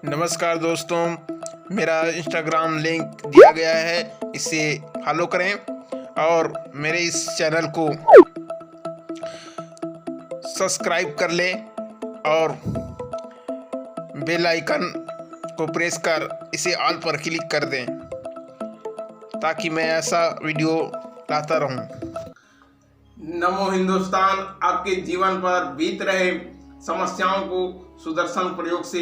नमस्कार दोस्तों, मेरा इंस्टाग्राम लिंक दिया गया है, इसे फॉलो करें और मेरे इस चैनल को सब्सक्राइब कर लें और बेल आइकन को प्रेस कर इसे ऑल पर क्लिक कर दें ताकि मैं ऐसा वीडियो लाता रहूं। नमो हिंदुस्तान। आपके जीवन पर बीत रहे समस्याओं को सुदर्शन प्रयोग से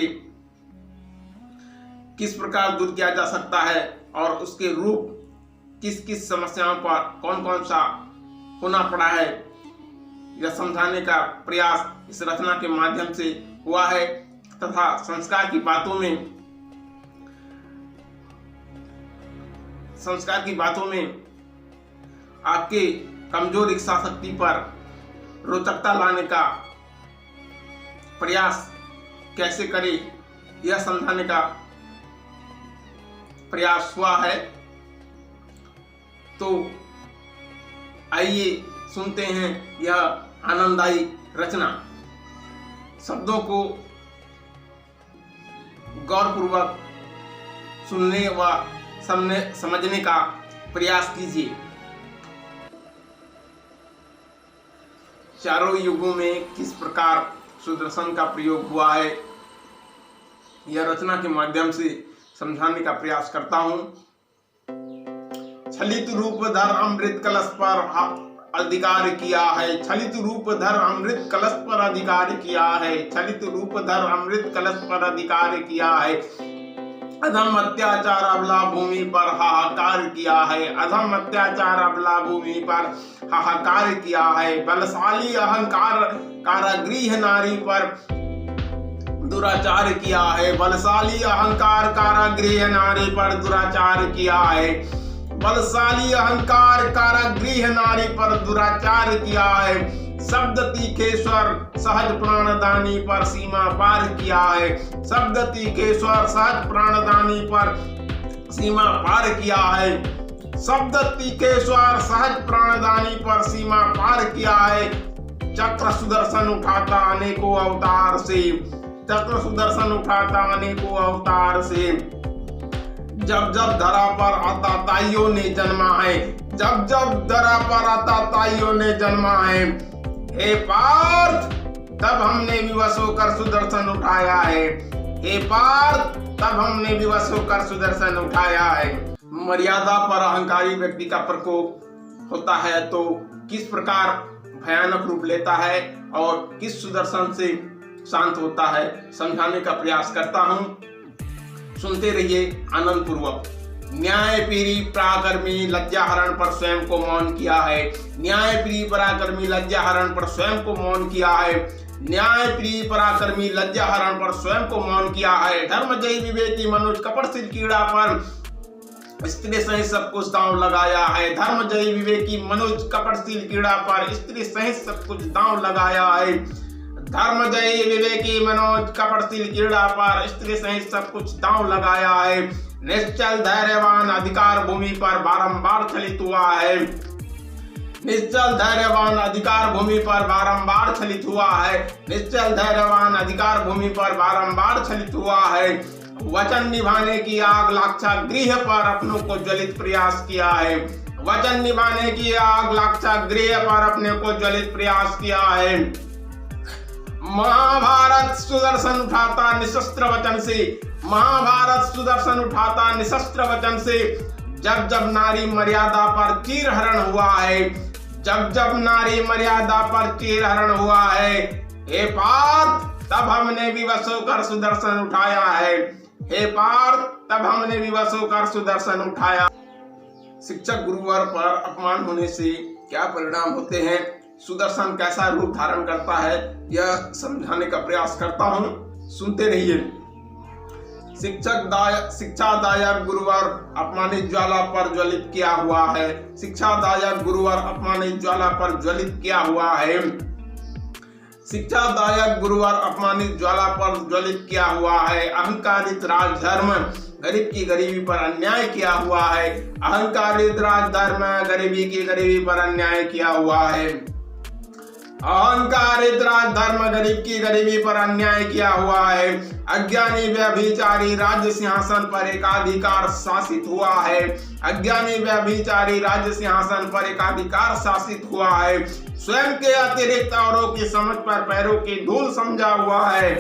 किस प्रकार दूर किया जा सकता है और उसके रूप किस किस समस्याओं पर कौन कौन सा होना पड़ा है, यह समझाने का प्रयास इस रचना के माध्यम से हुआ है तथा संस्कार की बातों में आपके कमजोर इच्छा शक्ति पर रोचकता लाने का प्रयास कैसे करें, यह समझाने का प्रयास हुआ है। तो आइए सुनते हैं यह आनंददायी रचना। शब्दों को गौरपूर्वक सुनने व समझने का प्रयास कीजिए। चारों युगों में किस प्रकार सुदर्शन का प्रयोग हुआ है, यह रचना के माध्यम से समझाने का प्रयास करता हूं। छलित रूप धर अमृत कलश पर अधिकार किया है, छलित रूप धर अमृत कलश पर अधिकार किया है, छलित रूप धर अमृत कलश पर अधिकार किया है। अधम अत्याचार अबला भूमि पर हाहाकार किया है, अधम अत्याचार अबला भूमि पर हाहाकार किया है। बलशाली अहंकार कारागृह नारी पर दुराचार किया है, बलशाली अहंकार कारागृह नारी पर दुराचार किया है, बलशाली अहंकार कारागृह नारी पर दुराचार किया है। शब्द तीखेश्वर सहज प्राणदानी पर सीमा पार किया है, शब्द तीखेश्वर सहज प्राणदानी पर सीमा पार किया है, शब्द तीखेश्वर सहज प्राणदानी पर सीमा पार किया है। चक्र सुदर्शन उठाता अनेकों अवतार से, चक्र सुदर्शन उठाता अनेकों अवतार से। जब जब धरा पर आता ताइयों ने जन्मा है, जब जब धरा पर आता ताइयों ने जन्मा है। हे पार्थ तब हमने विवश होकर सुदर्शन उठाया है, हे पार्थ तब हमने विवश होकर सुदर्शन उठाया है। मर्यादा पर अहंकारी व्यक्ति का प्रकोप होता है तो किस प्रकार भयानक रूप लेता है और किस सुदर्शन से शांत होता है, समझाने का प्रयास करता हूं। सुनते रहिए आनंद पूर्वक। न्यायप्रिय पराक्रमी लज्जाहरण पर स्वयं को मौन किया है, न्यायप्रिय पराक्रमी लज्जाहरण पर स्वयं को मौन किया है, न्यायप्रिय पराक्रमी लज्जाहरण पर स्वयं को मौन किया है। धर्मजयी विवेकी मनुज कपटशील कीड़ा पर स्त्री सहित सब कुछ दांव लगाया है, धर्मजयी विवेकी मनुज कपटशील कीड़ा पर स्त्री सहित सब कुछ दांव लगाया है। धर्मजयी विवेकी मनोज कपटशील कीड़ा पर स्त्री सहित सब कुछ दांव लगाया है। निश्चल धैर्यवान अधिकार भूमि पर बारंबार छलित हुआ है, निश्चल धैर्यवान अधिकार भूमि पर बारंबार छलित हुआ है, निश्चल धैर्यवान अधिकार भूमि पर बारंबार छलित हुआ है। वचन निभाने की आग लाक्षागृह पर अपनों को ज्वलित प्रयास किया है, वचन निभाने की आग लाक्षागृह पर अपने को ज्वलित प्रयास किया है। महाभारत सुदर्शन उठाता निशस्त्र वचन से, महाभारत सुदर्शन उठाता निशस्त्र वचन से। जब जब नारी मर्यादा पर चीरहरण हुआ है, जब जब नारी मर्यादा पर चीरहरण हुआ है। हे पार्थ तब हमने विवश होकर सुदर्शन उठाया है, हे पार्थ तब हमने विवश होकर सुदर्शन उठाया। शिक्षक गुरुवर पर अपमान होने से क्या परिणाम होते हैं, सुदर्शन कैसा रूप धारण करता है, यह समझाने का प्रयास करता हूं। सुनते रहिए। शिक्षादायक गुरुवर अपमानित ज्वाला पर ज्वलित किया हुआ है, शिक्षादायक गुरुवर अपमानित ज्वाला पर ज्वलित किया हुआ है, शिक्षादायक गुरुवर अपमानित ज्वाला पर ज्वलित किया हुआ है। अहंकारित राजधर्म गरीब की गरीबी पर अन्याय किया हुआ है, अहंकारित राजधर्म गरीबी की गरीबी पर अन्याय किया हुआ है। अहंकारित राजधर्म गरीब की गरीबी पर अन्याय किया हुआ है। अज्ञानी व्यभिचारी राज्य सिंहासन पर एकाधिकार शासित हुआ है। अज्ञानी व्यभिचारी राज्य सिंहासन पर एकाधिकार शासित हुआ है। स्वयं के अतिरिक्त औरों की समझ पर पैरों की धूल समझा हुआ है।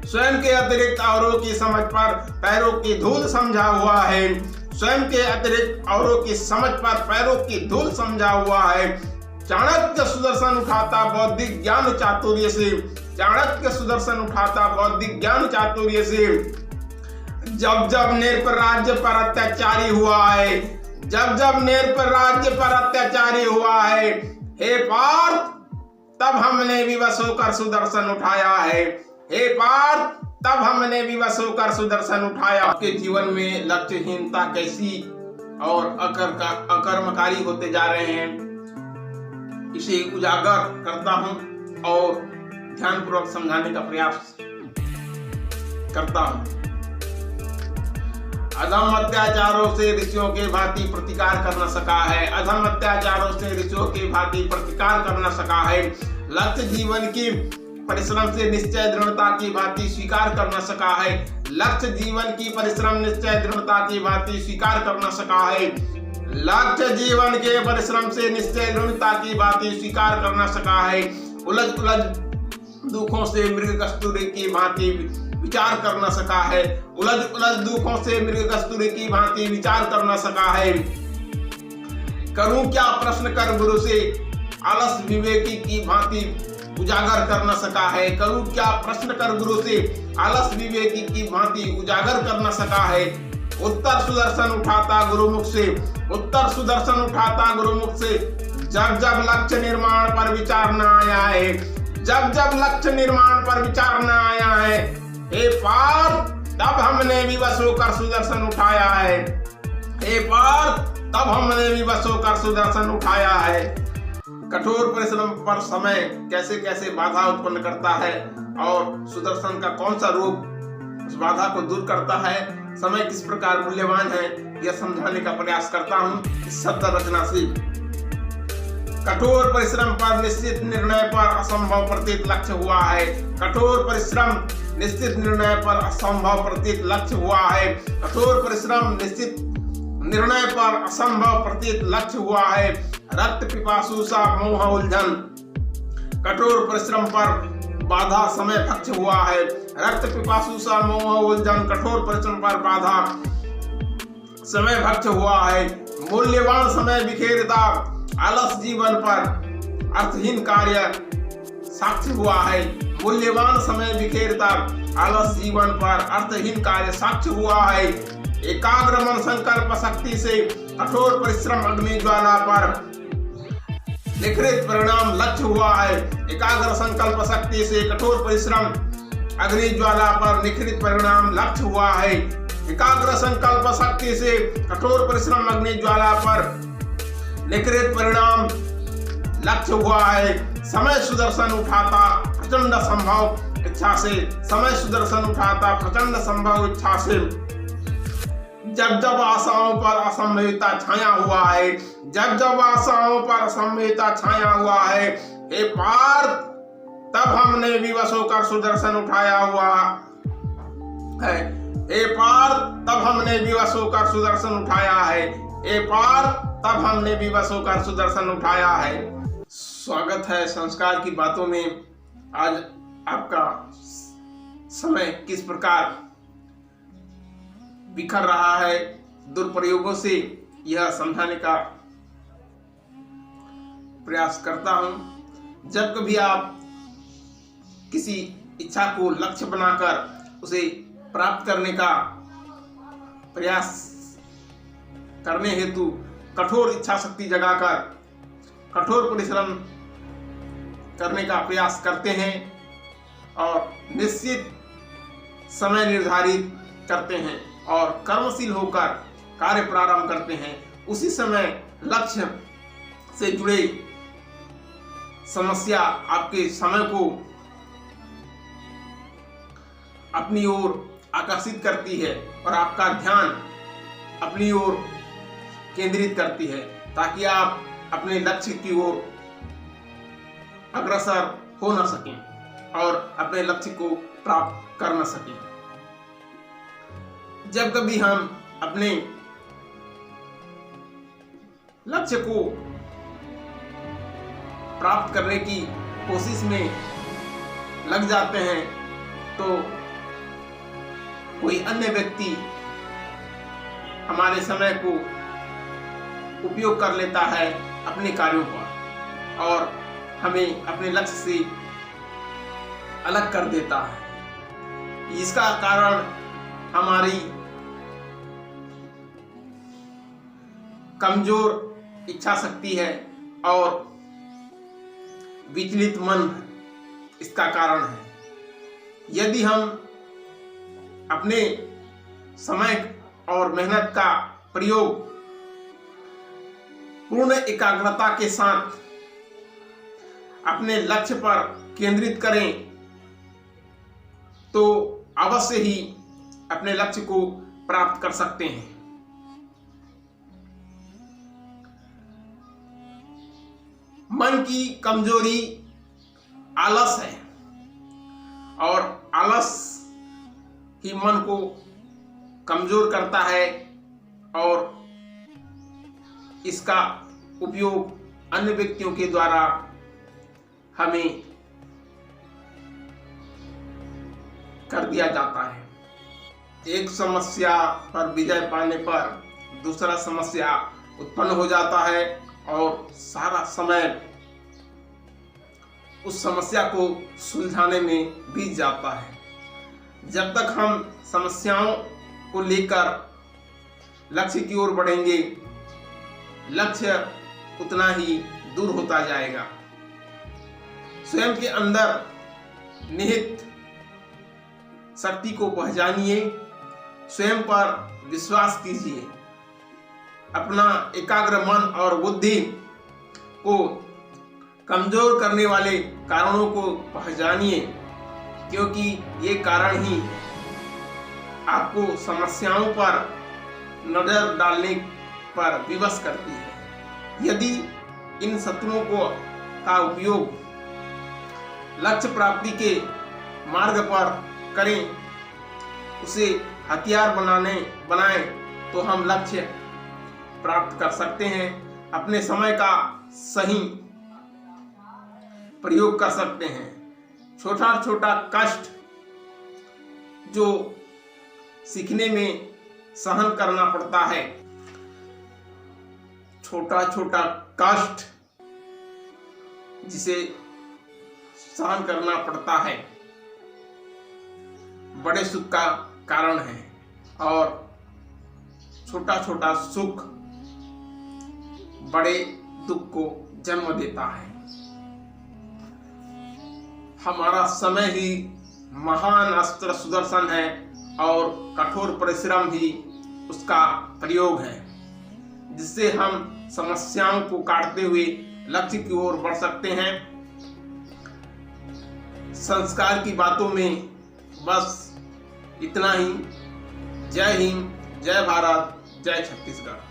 स्वयं के अतिरिक्त औरों की समझ पर पैरों की धूल समझा हुआ है। स्वयं के अतिरिक्त औरों की समझ पर पैरों की धूल समझा हुआ है। चाणक्य सुदर्शन उठाता बौद्धिक ज्ञान चातुर्य से। चाणक्य सुदर्शन उठाता बौद्धिक ज्ञान चातुर्य से। जब जब निरप राज्य पर अत्याचारी हुआ है, जब जब निरप राज्य पर अत्याचारी हुआ है, हे पार्थ तब हमने विवश होकर सुदर्शन उठाया है। हे पार्थ तब हमने विवश होकर सुदर्शन उठाया। आपके जीवन में लक्ष्यहीनता कैसी और अकर्मकारी होते जा रहे हैं, इसे उजागर करता हूं और ध्यानपूर्वक समझाने का प्रयास करता हूं। अधम अत्याचारों से ऋषियों के भांति प्रतिकार कर न सका है। अधम अत्याचारों से ऋषियों के भांति प्रतिकार कर न सका है। लक्ष्य जीवन की परिश्रम से निश्चय दृढ़ता की भांति स्वीकार कर न सका है। लक्ष्य जीवन की परिश्रम निश्चय दृढ़ता की भांति स्वीकार कर न सका है। लक्ष्य जीवन के परिश्रम से निश्चय दृढ़ता की भांति स्वीकार कर न सका है। उलझ उलझ दुखों से मृग कस्तूरी की भांति विचार कर न सका है। उलझ उलझ दुखों से मृग कस्तूरी की भांति विचार कर न सका है। करूं क्या प्रश्न कर गुरु से आलस विवेकी की भांति उजागर कर न सका है। करूं क्या प्रश्न कर गुरु से आलस विवेकी की भांति उजागर कर न सका है। उत्तर सुदर्शन उठाता गुरुमुख से। उत्तर सुदर्शन उठाता गुरुमुख से। जब जब लक्ष्य निर्माण पर विचार न आया है, जब जब लक्ष्य निर्माण पर विचार न आया है, हे पार्थ तब हमने विवश होकर सुदर्शन उठाया है। हे पार्थ तब हमने विवश होकर सुदर्शन उठाया है। कठोर परिश्रम पर समय कैसे कैसे बाधा उत्पन्न करता है और सुदर्शन का कौन सा रूप उस बाधा को दूर करता है, समय किस प्रकार मूल्यवान है, यह समझाने का प्रयास करता हूं इस शब्द रचना से। कठोर परिश्रम पर निश्चित निर्णय पर असंभव प्रतीत लक्ष्य हुआ है। कठोर परिश्रम निश्चित निर्णय पर असंभव प्रतीत लक्ष्य हुआ है। कठोर परिश्रम निश्चित निर्णय पर असंभव प्रतीत लक्ष्य हुआ है। रक्त पिपासु सा मोह उलझन। कठोर परिश्रम पर बाधा समय भक्ष हुआ है। रक्त पिपासु सा मोह उलझन। कठोर परिश्रम पर बाधा समय भक्ष हुआ है। मूल्यवान समय बिखेरता आलस जीवन पर अर्थहीन कार्य साक्ष्य हुआ है। मूल्यवान समय बिखेरता आलस जीवन पर अर्थहीन कार्य साक्ष्य हुआ है। एकाग्र मन संकल्प शक्ति से कठोर परिश्रम अग्नि ज्वाला पर निखरित परिणाम लक्ष्य हुआ है। एकाग्र संकल्प शक्ति से कठोर परिश्रम अग्नि ज्वाला पर निखरित परिणाम लक्ष्य हुआ है। एकाग्र संकल्प शक्ति से कठोर परिश्रम अग्नि ज्वाला पर निखरित परिणाम लक्ष्य हुआ है। समय सुदर्शन उठाता प्रचंड संभव इच्छा से। समय सुदर्शन उठाता प्रचंड संभव इच्छा से। जब जब आशाओं पर असंभवता छाया हुआ है, जब जब आशाओं पर असंभवता छाया हुआ है, हे पार्थ तब हमने विवश होकर सुदर्शन उठाया हुआ है। हे पार्थ तब हमने विवश होकर सुदर्शन उठाया है। हे पार्थ तब हमने विवश होकर सुदर्शन उठाया है। स्वागत है संस्कार की बातों में। आज आपका समय किस प्रकार बिखर रहा है दुरुपयोगों से, यह समझाने का प्रयास करता हूं। जब कभी आप किसी इच्छा को लक्ष्य बनाकर उसे प्राप्त करने का प्रयास करने हेतु कठोर इच्छा शक्ति जगाकर कठोर परिश्रम करने का प्रयास करते हैं और निश्चित समय निर्धारित करते हैं और कर्मशील होकर कार्य प्रारंभ करते हैं, उसी समय लक्ष्य से जुड़े समस्या आपके समय को अपनी ओर आकर्षित करती है और आपका ध्यान अपनी ओर केंद्रित करती है, ताकि आप अपने लक्ष्य की ओर अग्रसर हो न सकें और अपने लक्ष्य को प्राप्त कर न सकें। जब कभी हम अपने लक्ष्य को प्राप्त करने की कोशिश में लग जाते हैं तो कोई अन्य व्यक्ति हमारे समय को उपयोग कर लेता है अपने कार्यों पर और हमें अपने लक्ष्य से अलग कर देता है। इसका कारण हमारी कमजोर इच्छा शक्ति है और विचलित मन इसका कारण है। यदि हम अपने समय और मेहनत का प्रयोग पूर्ण एकाग्रता के साथ अपने लक्ष्य पर केंद्रित करें तो अवश्य ही अपने लक्ष्य को प्राप्त कर सकते हैं। मन की कमजोरी आलस है और आलस ही मन को कमजोर करता है और इसका उपयोग अन्य व्यक्तियों के द्वारा हमें कर दिया जाता है। एक समस्या पर विजय पाने पर दूसरा समस्या उत्पन्न हो जाता है और सारा समय उस समस्या को सुलझाने में बीत जाता है। जब तक हम समस्याओं को लेकर लक्ष्य की ओर बढ़ेंगे, लक्ष्य उतना ही दूर होता जाएगा। स्वयं के अंदर निहित शक्ति को पहचानिए, स्वयं पर विश्वास कीजिए, अपना एकाग्र मन और बुद्धि को कमजोर करने वाले कारणों को पहचानिए, क्योंकि ये कारण ही आपको समस्याओं पर नजर डालने पर विवश करती है। यदि इन शत्रुओं का उपयोग लक्ष्य प्राप्ति के मार्ग पर करें, उसे हथियार बनाएं तो हम लक्ष्य प्राप्त कर सकते हैं। अपने समय का सही प्रयोग कर सकते हैं। छोटा छोटा कष्ट जो सीखने में सहन करना पड़ता है, छोटा छोटा कष्ट जिसे सहन करना पड़ता है, बड़े सुख का कारण है और छोटा छोटा सुख बड़े दुख को जन्म देता है। हमारा समय ही महान अस्त्र सुदर्शन है और कठोर परिश्रम ही उसका प्रयोग है, जिससे हम समस्याओं को काटते हुए लक्ष्य की ओर बढ़ सकते हैं। संस्कार की बातों में बस इतना ही। जय हिंद, जय भारत, जय छत्तीसगढ़।